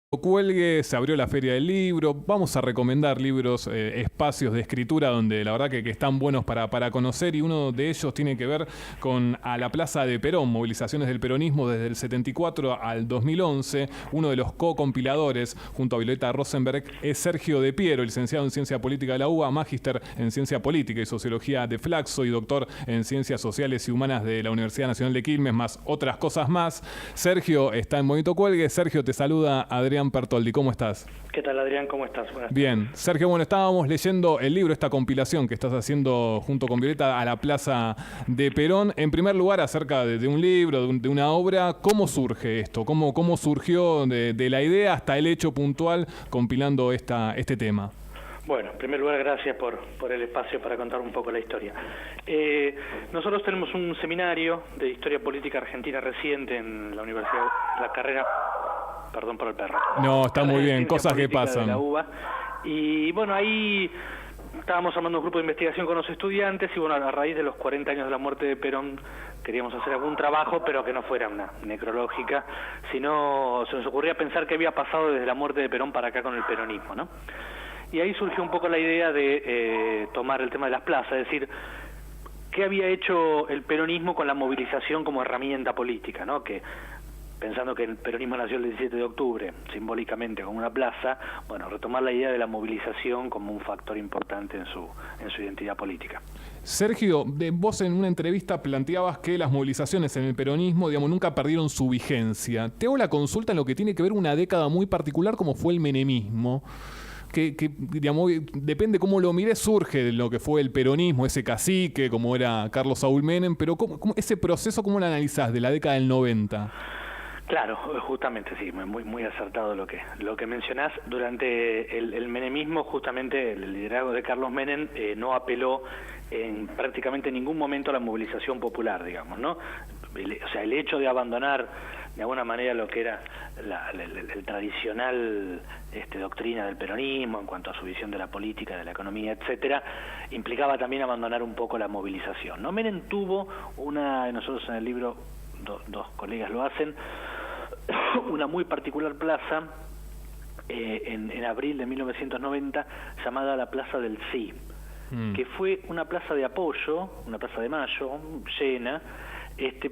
Cuelgue, se abrió la Feria del Libro, vamos a recomendar libros, espacios de escritura donde la verdad que están buenos para conocer, y uno de ellos tiene que ver con A la Plaza de Perón, movilizaciones del peronismo desde el 74 al 2011. Uno de los co-compiladores junto a Violeta Rosenberg es Sergio De Piero, licenciado en Ciencia Política de la UBA, magíster en Ciencia Política y Sociología de Flaxo y doctor en Ciencias Sociales y Humanas de la Universidad Nacional de Quilmes, más otras cosas más. Sergio está en Movimiento Cuelgue. Sergio, te saluda Adrián Pertoldi. ¿Cómo estás? ¿Qué tal, Adrián? ¿Cómo estás? Bien. Sergio, bueno, estábamos leyendo el libro, esta compilación que estás haciendo junto con Violeta, A la Plaza de Perón. En primer lugar, acerca de un libro, de una obra, ¿cómo surge esto? ¿Cómo surgió de la idea hasta el hecho puntual compilando este tema? Bueno, en primer lugar, gracias por el espacio para contar un poco la historia. Nosotros tenemos un seminario de Historia Política Argentina reciente en la Universidad, la carrera... Perdón por el perro. No, está muy bien, cosas que pasan. De la UBA. Y bueno, ahí estábamos armando un grupo de investigación con los estudiantes y bueno, a raíz de los 40 años de la muerte de Perón queríamos hacer algún trabajo, pero que no fuera una necrológica, sino se nos ocurría pensar qué había pasado desde la muerte de Perón para acá con el peronismo, ¿no? Y ahí surgió un poco la idea de tomar el tema de las plazas, es decir, qué había hecho el peronismo con la movilización como herramienta política, ¿no? Que pensando que el peronismo nació el 17 de octubre, simbólicamente como una plaza, bueno, retomar la idea de la movilización como un factor importante en su identidad política. Sergio, vos en una entrevista planteabas que las movilizaciones en el peronismo, digamos, nunca perdieron su vigencia. Te hago la consulta en lo que tiene que ver una década muy particular como fue el menemismo, que digamos, depende cómo lo mires, surge de lo que fue el peronismo, ese cacique, como era Carlos Saúl Menem, pero ¿cómo ese proceso, cómo lo analizás de la década del 90? Claro, justamente sí, muy acertado lo que mencionás. Durante el menemismo, justamente el liderazgo de Carlos Menem no apeló en prácticamente ningún momento a la movilización popular, digamos, ¿no? O sea, el hecho de abandonar de alguna manera lo que era el tradicional doctrina del peronismo en cuanto a su visión de la política, de la economía, etcétera, implicaba también abandonar un poco la movilización, ¿no? Menem tuvo nosotros en el libro, dos colegas lo hacen, una muy particular plaza en abril de 1990 llamada la Plaza del Sí, que fue una plaza de apoyo, una plaza de mayo, llena,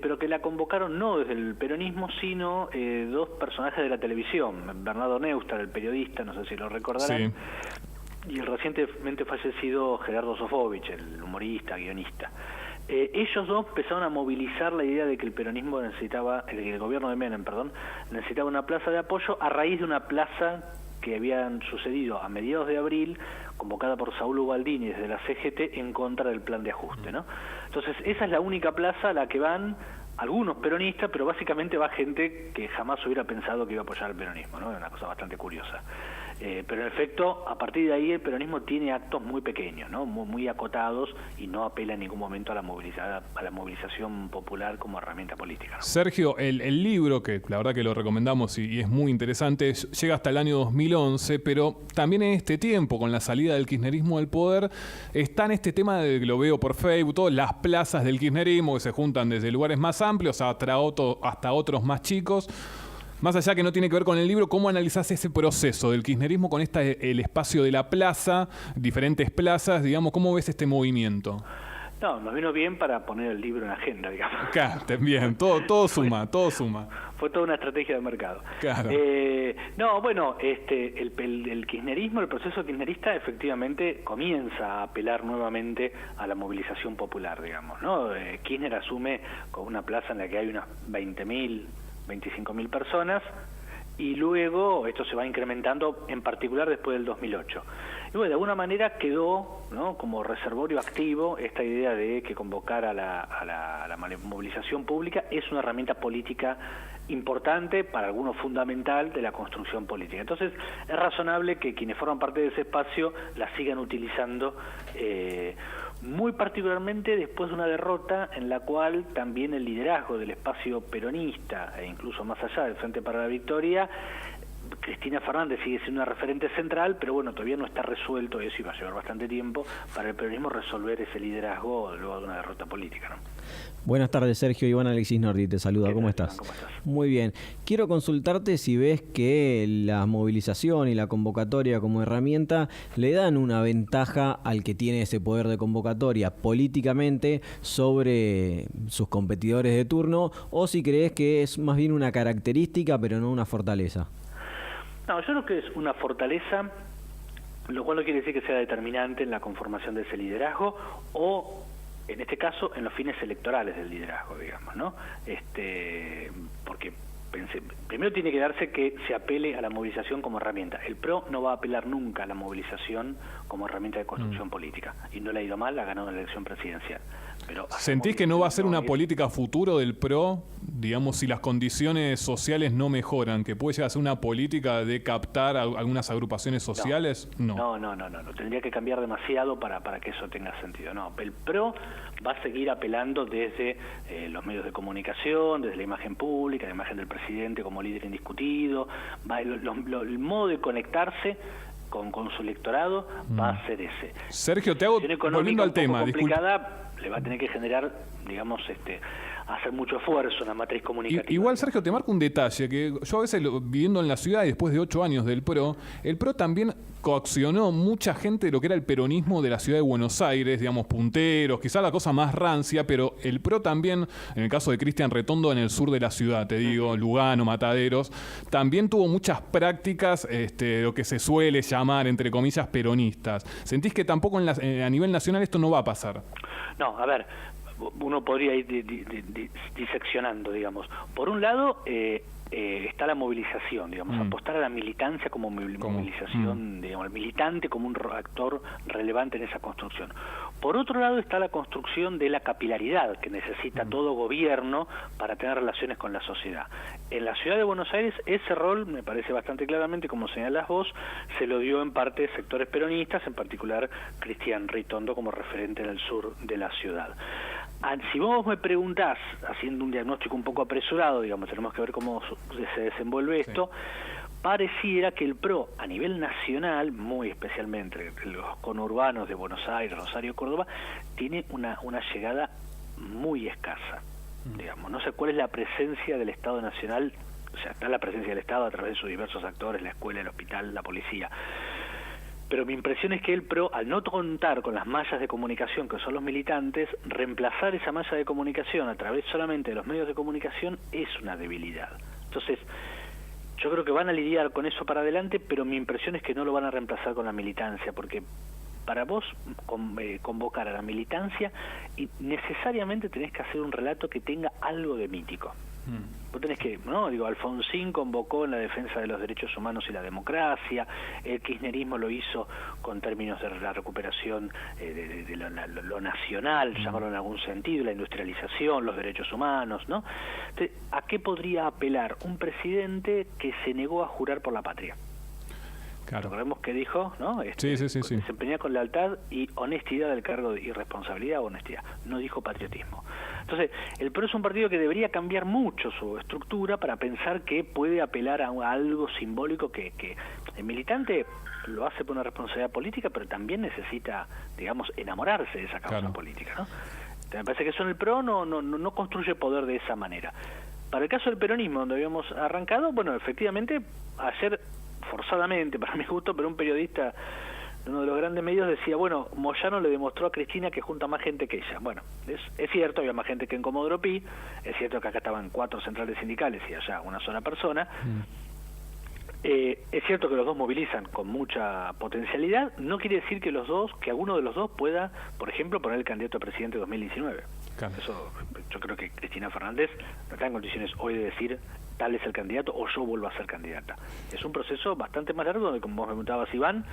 pero que la convocaron no desde el peronismo, sino dos personajes de la televisión, Bernardo Neustadt, el periodista, no sé si lo recordarán, sí, y el recientemente fallecido Gerardo Sofovich, el humorista, guionista. Ellos dos empezaron a movilizar la idea de que el peronismo el gobierno de Menem, necesitaba una plaza de apoyo a raíz de una plaza que habían sucedido a mediados de abril, convocada por Saúl Ubaldini desde la CGT en contra del plan de ajuste, ¿no? Entonces, esa es la única plaza a la que van algunos peronistas, pero básicamente va gente que jamás hubiera pensado que iba a apoyar al peronismo, ¿no? Es una cosa bastante curiosa. Pero en efecto, a partir de ahí el peronismo tiene actos muy pequeños, ¿no? Muy acotados, y no apela en ningún momento a la movilización popular como herramienta política, ¿no? Sergio, el libro, que la verdad que lo recomendamos y es muy interesante, llega hasta el año 2011, pero también en este tiempo, con la salida del kirchnerismo del poder, está en este tema de que lo veo por Facebook, todas las plazas del kirchnerismo que se juntan desde lugares más amplios hasta otros más chicos. Más allá que no tiene que ver con el libro, ¿cómo analizás ese proceso del kirchnerismo con el espacio de la plaza, diferentes plazas, digamos, cómo ves este movimiento? No, nos vino bien para poner el libro en agenda, digamos. Claro, bien, todo suma, todo suma. Fue toda una estrategia de mercado. Claro. No, bueno, el kirchnerismo, el proceso kirchnerista efectivamente comienza a apelar nuevamente a la movilización popular, digamos, ¿no? Kirchner asume con una plaza en la que hay unas 20.000, 25.000 personas, y luego esto se va incrementando, en particular después del 2008. Y bueno, de alguna manera quedó, ¿no?, como reservorio activo esta idea de que convocar a la movilización pública es una herramienta política importante, para algunos fundamental, de la construcción política. Entonces, es razonable que quienes forman parte de ese espacio la sigan utilizando, muy particularmente después de una derrota en la cual también el liderazgo del espacio peronista, e incluso más allá del Frente para la Victoria, Cristina Fernández sigue siendo una referente central, pero bueno, todavía no está resuelto eso y va a llevar bastante tiempo para el peronismo resolver ese liderazgo luego de una derrota política, ¿no? Buenas tardes, Sergio. Iván Alexis Nordi te saluda. ¿Cómo estás? ¿Cómo estás? Muy bien. Quiero consultarte si ves que la movilización y la convocatoria como herramienta le dan una ventaja al que tiene ese poder de convocatoria políticamente sobre sus competidores de turno, o si crees que es más bien una característica pero no una fortaleza. No, yo creo que es una fortaleza, lo cual no quiere decir que sea determinante en la conformación de ese liderazgo o, en este caso, en los fines electorales del liderazgo, digamos, ¿no? Porque primero tiene que darse que se apele a la movilización como herramienta. El PRO no va a apelar nunca a la movilización como herramienta de construcción política. Y no le ha ido mal, ha ganado la elección presidencial. Pero ¿sentís que no va a ser una política futuro del PRO, digamos, si las condiciones sociales no mejoran, que puede llegar a ser una política de captar algunas agrupaciones sociales? No. Tendría que cambiar demasiado para que eso tenga sentido. No, el PRO va a seguir apelando desde los medios de comunicación, desde la imagen pública, la imagen del presidente como líder indiscutido, el modo de conectarse con su electorado va a ser ese. Sergio, te hago, volviendo al tema, complicada, le va a tener que generar, digamos, hacer mucho esfuerzo en la matriz comunicativa. Igual, Sergio, te marco un detalle, que yo a veces viviendo en la ciudad y después de 8 años del PRO, el PRO también coaccionó mucha gente de lo que era el peronismo de la ciudad de Buenos Aires, digamos, punteros, quizá la cosa más rancia, pero el PRO también, en el caso de Cristian Retondo, en el sur de la ciudad, te digo, Lugano, Mataderos, también tuvo muchas prácticas, lo que se suele llamar, entre comillas, peronistas. ¿Sentís que tampoco a nivel nacional esto no va a pasar? No, a ver, uno podría ir diseccionando, digamos. Por un lado, está la movilización, digamos, apostar a la militancia como movilización, digamos, el militante como un actor relevante en esa construcción. Por otro lado está la construcción de la capilaridad que necesita todo gobierno para tener relaciones con la sociedad. En la ciudad de Buenos Aires ese rol, me parece bastante claramente, como señalás vos, se lo dio en parte sectores peronistas, en particular Cristian Ritondo como referente en el sur de la ciudad. Si vos me preguntás, haciendo un diagnóstico un poco apresurado, digamos, tenemos que ver cómo se desenvuelve esto, pareciera que el PRO a nivel nacional, muy especialmente los conurbanos de Buenos Aires, Rosario, Córdoba, tiene una llegada muy escasa. Digamos, no sé cuál es la presencia del Estado Nacional, o sea, está la presencia del Estado a través de sus diversos actores, la escuela, el hospital, la policía. Pero mi impresión es que el PRO, al no contar con las mallas de comunicación que son los militantes, reemplazar esa malla de comunicación a través solamente de los medios de comunicación es una debilidad. Entonces, yo creo que van a lidiar con eso para adelante, pero mi impresión es que no lo van a reemplazar con la militancia, porque para vos convocar a la militancia y necesariamente tenés que hacer un relato que tenga algo de mítico. Vos tenés que, ¿no? Digo, Alfonsín convocó en la defensa de los derechos humanos y la democracia, el kirchnerismo lo hizo con términos de la recuperación de lo nacional, llamarlo en algún sentido, la industrialización, los derechos humanos, ¿no? Entonces, ¿a qué podría apelar un presidente que se negó a jurar por la patria? Claro. Recordemos que dijo, ¿no? Sí. Desempeñar con lealtad y honestidad el cargo de irresponsabilidad o honestidad. No dijo patriotismo. Entonces, el PRO es un partido que debería cambiar mucho su estructura para pensar que puede apelar a algo simbólico que el militante lo hace por una responsabilidad política, pero también necesita, digamos, enamorarse de esa causa política, ¿no? Me parece que eso en el PRO no construye poder de esa manera. Para el caso del peronismo, donde habíamos arrancado, bueno, efectivamente, ayer forzadamente, para mi gusto, pero un periodista de uno de los grandes medios decía, bueno, Moyano le demostró a Cristina que junta más gente que ella. Bueno, es cierto, había más gente que en Comodoro Pi, es cierto que acá estaban 4 centrales sindicales y allá una sola persona. Es cierto que los dos movilizan con mucha potencialidad, no quiere decir que alguno de los dos pueda, por ejemplo, poner el candidato a presidente de 2019. Claro. Eso, yo creo que Cristina Fernández no está en condiciones hoy de decir tal es el candidato o yo vuelvo a ser candidata. Es un proceso bastante más largo donde, como vos me preguntabas, Iván,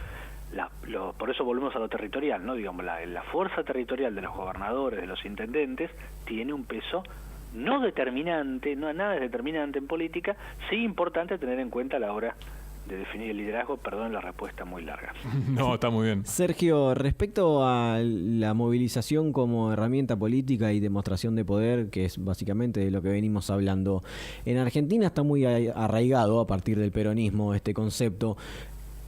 por eso volvemos a lo territorial, ¿no? Digamos, la fuerza territorial de los gobernadores, de los intendentes, tiene un peso no determinante, no nada es determinante en política, sí importante tener en cuenta a la hora de definir el liderazgo. Perdón la respuesta muy larga. No, está muy bien. Sergio, respecto a la movilización como herramienta política y demostración de poder, que es básicamente de lo que venimos hablando, en Argentina está muy arraigado a partir del peronismo este concepto.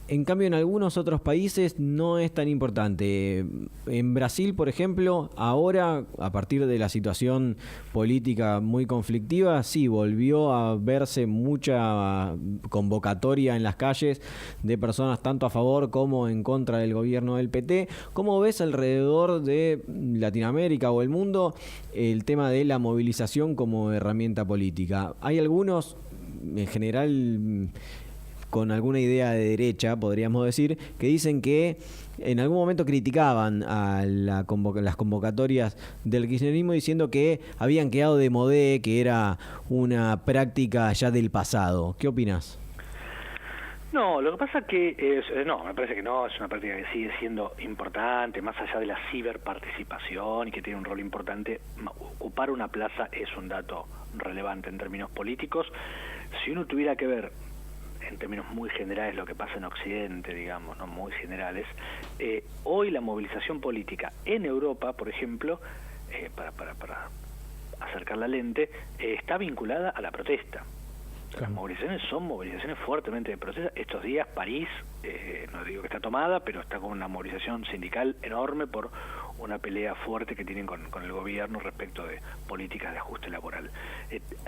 En cambio, en algunos otros países no es tan importante. En Brasil, por ejemplo, ahora, a partir de la situación política muy conflictiva, sí, volvió a verse mucha convocatoria en las calles de personas tanto a favor como en contra del gobierno del PT. ¿Cómo ves alrededor de Latinoamérica o el mundo el tema de la movilización como herramienta política? Hay algunos, en general, con alguna idea de derecha, podríamos decir, que dicen que en algún momento criticaban a las convocatorias del kirchnerismo diciendo que habían quedado de modé, que era una práctica ya del pasado. ¿Qué opinas? No, lo que pasa que me parece que no, es una práctica que sigue siendo importante, más allá de la ciberparticipación y que tiene un rol importante. Ocupar una plaza es un dato relevante en términos políticos. Si uno tuviera que ver en términos muy generales lo que pasa en Occidente, digamos, no muy generales, hoy la movilización política en Europa, por ejemplo, para acercar la lente, está vinculada a la protesta. Las movilizaciones son movilizaciones fuertemente de protesta. Estos días París, no digo que está tomada, pero está con una movilización sindical enorme por una pelea fuerte que tienen con el gobierno respecto de políticas de ajuste laboral.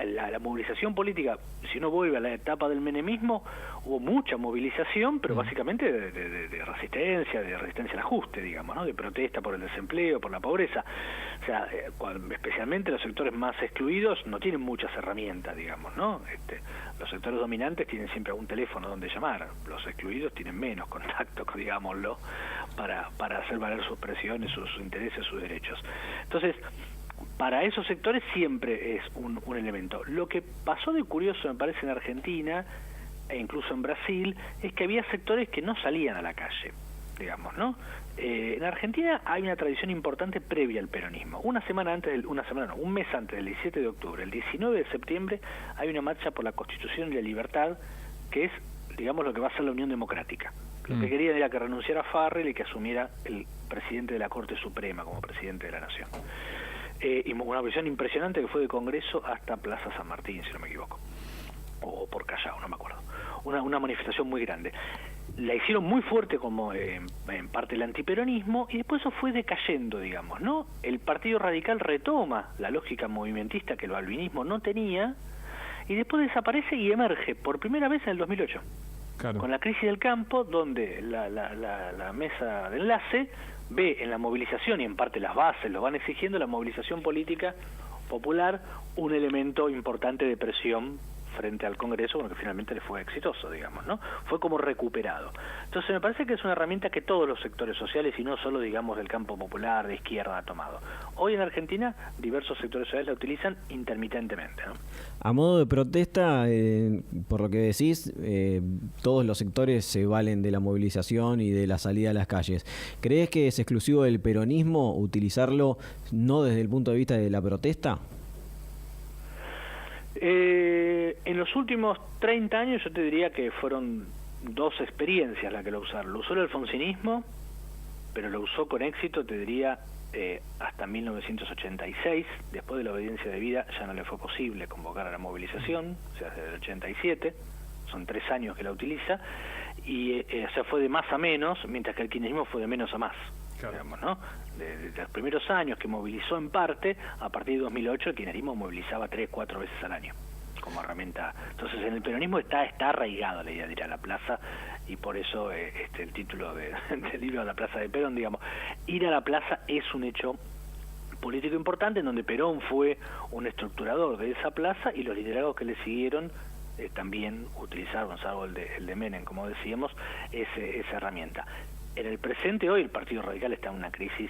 La movilización política, si uno vuelve a la etapa del menemismo, hubo mucha movilización, pero básicamente de resistencia al ajuste, digamos, ¿no? De protesta por el desempleo, por la pobreza. O sea, especialmente los sectores más excluidos no tienen muchas herramientas, digamos, ¿no? Los sectores dominantes tienen siempre algún teléfono donde llamar, los excluidos tienen menos contacto, digámoslo, para hacer valer sus presiones, sus intereses, sus derechos. Entonces, para esos sectores siempre es un elemento. Lo que pasó de curioso, me parece, en Argentina e incluso en Brasil, es que había sectores que no salían a la calle, digamos, ¿no? En Argentina hay una tradición importante previa al peronismo. Un mes antes del 17 de octubre, el 19 de septiembre, hay una marcha por la Constitución y la Libertad, que es, digamos, lo que va a ser la Unión Democrática. Lo que querían era que renunciara Farrell y que asumiera el presidente de la Corte Suprema como presidente de la Nación. Y una visión impresionante que fue de Congreso hasta Plaza San Martín, si no me equivoco, o por Callao, no me acuerdo. Una manifestación muy grande. La hicieron muy fuerte como en parte el antiperonismo, y después eso fue decayendo, digamos, ¿no? El Partido Radical retoma la lógica movimentista que el balvinismo no tenía, y después desaparece y emerge por primera vez en el 2008. Claro. Con la crisis del campo, donde la mesa de enlace ve en la movilización, y en parte las bases lo van exigiendo, la movilización política popular, un elemento importante de presión frente al Congreso, bueno, que finalmente le fue exitoso, digamos, ¿no? Fue como recuperado. Entonces me parece que es una herramienta que todos los sectores sociales, y no solo, digamos, del campo popular, de izquierda, ha tomado. Hoy en Argentina, diversos sectores sociales la utilizan intermitentemente, ¿no? A modo de protesta, por lo que decís, todos los sectores se valen de la movilización y de la salida a las calles. ¿Crees que es exclusivo del peronismo utilizarlo no desde el punto de vista de la protesta? En los últimos 30 años yo te diría que fueron dos experiencias las que lo usaron. Lo usó el alfonsinismo, pero lo usó con éxito, te diría, hasta 1986. Después de la obediencia debida ya no le fue posible convocar a la movilización, o sea, desde el 87, son 3 años que la utiliza, y o sea, fue de más a menos, mientras que el kirchnerismo fue de menos a más. Claro. Digamos, ¿no? De los primeros años que movilizó en parte, a partir de 2008 el kirchnerismo movilizaba 3-4 veces al año como herramienta. Entonces en el peronismo está arraigado la idea de ir a la plaza, y por eso el título del libro de la Plaza de Perón, digamos, ir a la plaza es un hecho político importante en donde Perón fue un estructurador de esa plaza, y los liderazgos que le siguieron también utilizaron, salvo el de Menem, como decíamos, esa herramienta. En el presente hoy el Partido Radical está en una crisis.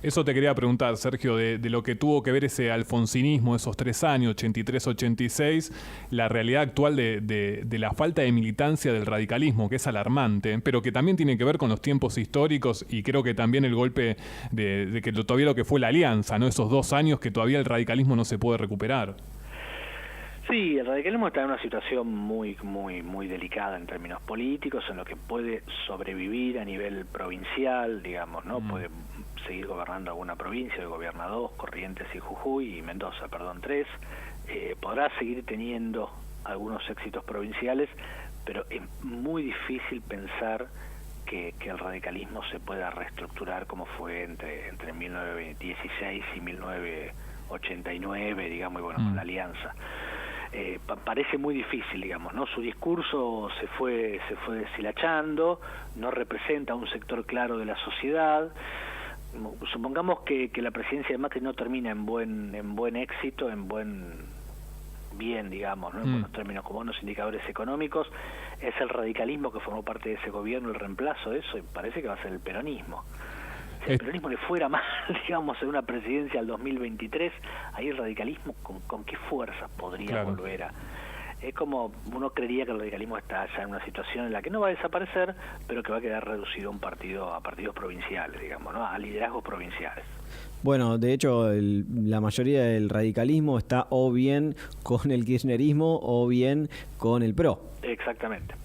Eso te quería preguntar, Sergio, de lo que tuvo que ver ese alfonsinismo, esos 3 años, 83-86, la realidad actual de la falta de militancia del radicalismo, que es alarmante, pero que también tiene que ver con los tiempos históricos, y creo que también el golpe de que todavía lo que fue la alianza, ¿no? Esos 2 años que todavía el radicalismo no se puede recuperar. Sí, el radicalismo está en una situación muy delicada en términos políticos, en lo que puede sobrevivir a nivel provincial, digamos, ¿no? Puede seguir gobernando alguna provincia, gobierna 2, Corrientes y Jujuy, y Mendoza, perdón, 3. Podrá seguir teniendo algunos éxitos provinciales, pero es muy difícil pensar que el radicalismo se pueda reestructurar como fue entre 1916 y 1989, digamos, y bueno, con la alianza. Parece muy difícil, digamos, ¿no? Su discurso se fue deshilachando, no representa un sector claro de la sociedad. Supongamos que la presidencia de Macri no termina en buen éxito, bien, digamos, ¿no? En buenos términos, con buenos indicadores económicos. Es el radicalismo que formó parte de ese gobierno el reemplazo de eso, y parece que va a ser el peronismo. Si el peronismo le fuera mal, digamos, en una presidencia al 2023, ahí el radicalismo, ¿con qué fuerzas podría volver a...? Es como uno creería que el radicalismo está ya en una situación en la que no va a desaparecer, pero que va a quedar reducido a partidos provinciales, digamos, ¿no? A liderazgos provinciales. Bueno, de hecho, la mayoría del radicalismo está o bien con el kirchnerismo o bien con el PRO. Exactamente.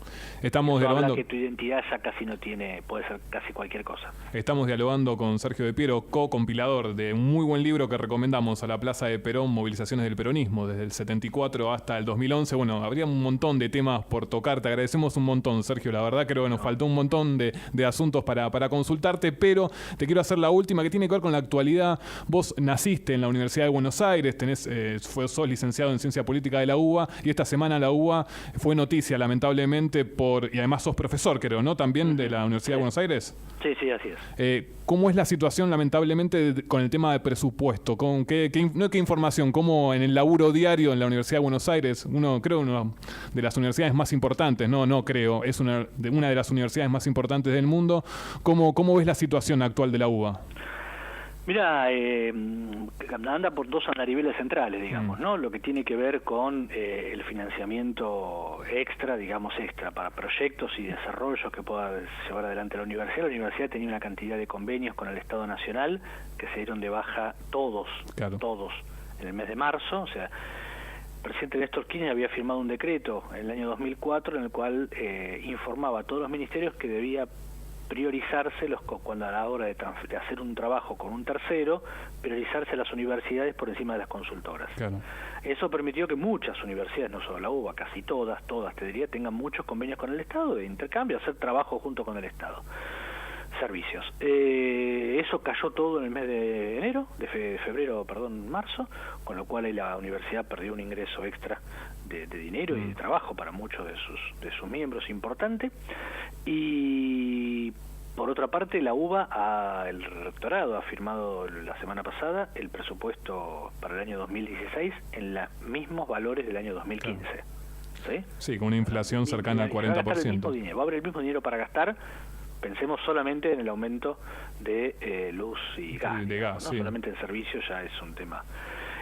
Estamos dialogando que tu identidad ya casi no tiene, puede ser casi cualquier cosa. Estamos dialogando con Sergio de Piero, co-compilador de un muy buen libro que recomendamos, A la Plaza de Perón, Movilizaciones del Peronismo, desde el 74 hasta el 2011. Bueno, habría un montón de temas por tocar. Te agradecemos un montón, Sergio. La verdad creo que nos faltó un montón de asuntos para consultarte, pero te quiero hacer la última que tiene que ver con la actualidad. Vos naciste en la Universidad de Buenos Aires, sos licenciado en Ciencia Política de la UBA, y esta semana la UBA fue noticia, lamentablemente, y además sos profesor, creo, ¿no? También de la Universidad de Buenos Aires. Sí, así es. ¿Cómo es la situación, lamentablemente, con el tema de presupuesto? ¿Con qué información? ¿Cómo en el laburo diario en la Universidad de Buenos Aires, una de las universidades más importantes, no creo, es una de las universidades más importantes del mundo, ¿cómo ves la situación actual de la UBA? Mira, anda por dos andariveles centrales, digamos, ¿no? Lo que tiene que ver con el financiamiento extra para proyectos y desarrollos que pueda llevar adelante la universidad. La universidad tenía una cantidad de convenios con el Estado Nacional que se dieron de baja todos en el mes de marzo. O sea, el presidente Néstor Kirchner había firmado un decreto en el año 2004 en el cual informaba a todos los ministerios que debía priorizarse cuando a la hora de hacer un trabajo con un tercero, priorizarse las universidades por encima de las consultoras. Claro. Eso permitió que muchas universidades, no solo la UBA, casi todas te diría, tengan muchos convenios con el Estado de intercambio, hacer trabajo junto con el Estado. Servicios. Eso cayó todo en el mes de marzo, con lo cual la universidad perdió un ingreso extra de dinero y de trabajo para muchos de sus miembros importante. Y por otra parte, la UBA, el rectorado ha firmado la semana pasada el presupuesto para el año 2016 en los mismos valores del año 2015. Claro. Sí, con una inflación cercana al 40%. Va a haber el mismo dinero para gastar. Pensemos solamente en el aumento de luz y gas, ¿no? Solamente en servicios ya es un tema.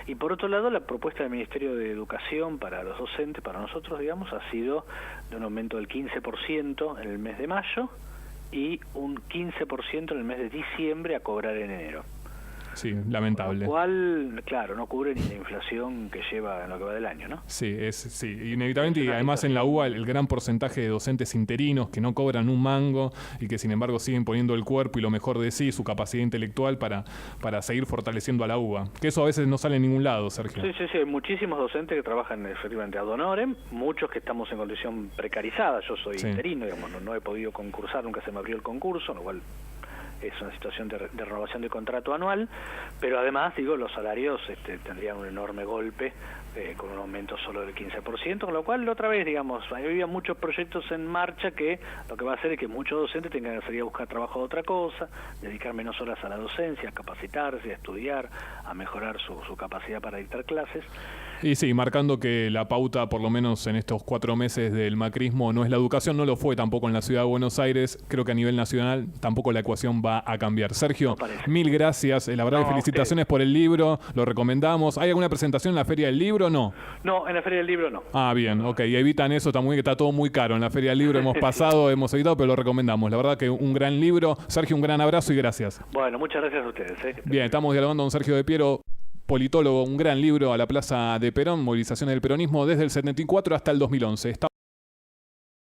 Y por otro lado, la propuesta del Ministerio de Educación para los docentes, para nosotros, ha sido de un aumento del 15% en el mes de mayo y un 15% en el mes de diciembre a cobrar en enero. Sí, lamentable. Lo cual, claro, no cubre ni la inflación que lleva en lo que va del año, ¿no? Sí, inevitablemente, y además en la UBA el gran porcentaje de docentes interinos que no cobran un mango y que sin embargo siguen poniendo el cuerpo y lo mejor de sí, su capacidad intelectual para seguir fortaleciendo a la UBA. Que eso a veces no sale en ningún lado, Sergio. Sí, hay muchísimos docentes que trabajan efectivamente ad honorem, muchos que estamos en condición precarizada. Yo soy interino, no he podido concursar, nunca se me abrió el concurso, lo cual es una situación de renovación de contrato anual, pero además, los salarios tendrían un enorme golpe con un aumento solo del 15%, con lo cual, otra vez, había muchos proyectos en marcha que lo que va a hacer es que muchos docentes tengan que salir a buscar trabajo de otra cosa, dedicar menos horas a la docencia, a capacitarse, a estudiar, a mejorar su capacidad para dictar clases. Y sí, marcando que la pauta, por lo menos en estos 4 meses del macrismo, no es la educación, no lo fue tampoco en la Ciudad de Buenos Aires. Creo que a nivel nacional tampoco la ecuación va a cambiar. Sergio, mil gracias. La verdad, felicitaciones por el libro, lo recomendamos. ¿Hay alguna presentación en la Feria del Libro o no? No, en la Feria del Libro no. Ah, bien, ok. Y evitan eso, que está todo muy caro. En la Feria del Libro hemos pasado, hemos evitado, pero lo recomendamos. La verdad que un gran libro. Sergio, un gran abrazo y gracias. Bueno, muchas gracias a ustedes. Bien, estamos dialogando con Sergio de Piero. politólogo, un gran libro, A la Plaza de Perón, movilizaciones del peronismo desde el 74 hasta el 2011.